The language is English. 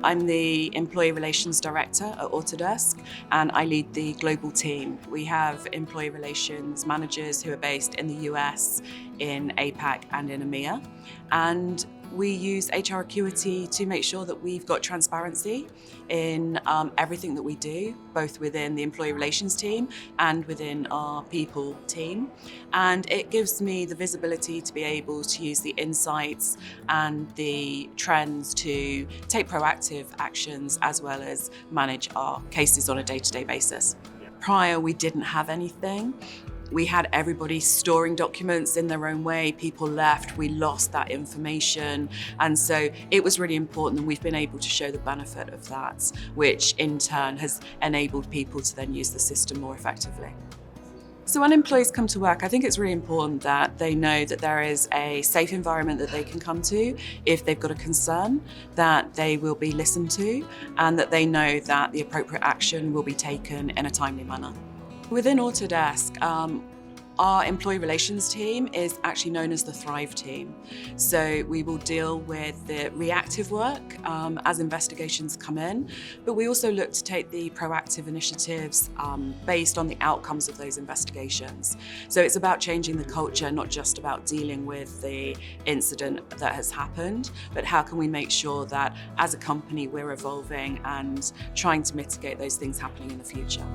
I'm the Employee Relations Director at Autodesk, and I lead the global team. We have employee relations managers who are based in the US, in APAC and in EMEA. And we use HR Acuity to make sure that we've got transparency in everything that we do, both within the employee relations team and within our people team. And it gives me the visibility to be able to use the insights and the trends to take proactive actions as well as manage our cases on a day-to-day basis. Prior, we didn't have anything. We had everybody storing documents in their own way. People left, we lost that information. And so it was really important, and we've been able to show the benefit of that, which in turn has enabled people to then use the system more effectively. So when employees come to work, I think it's really important that they know that there is a safe environment that they can come to if they've got a concern, that they will be listened to, and that they know that the appropriate action will be taken in a timely manner. Within Autodesk, our employee relations team is actually known as the Thrive team. So we will deal with the reactive work as investigations come in, but we also look to take the proactive initiatives based on the outcomes of those investigations. So it's about changing the culture, not just about dealing with the incident that has happened, but how can we make sure that as a company we're evolving and trying to mitigate those things happening in the future.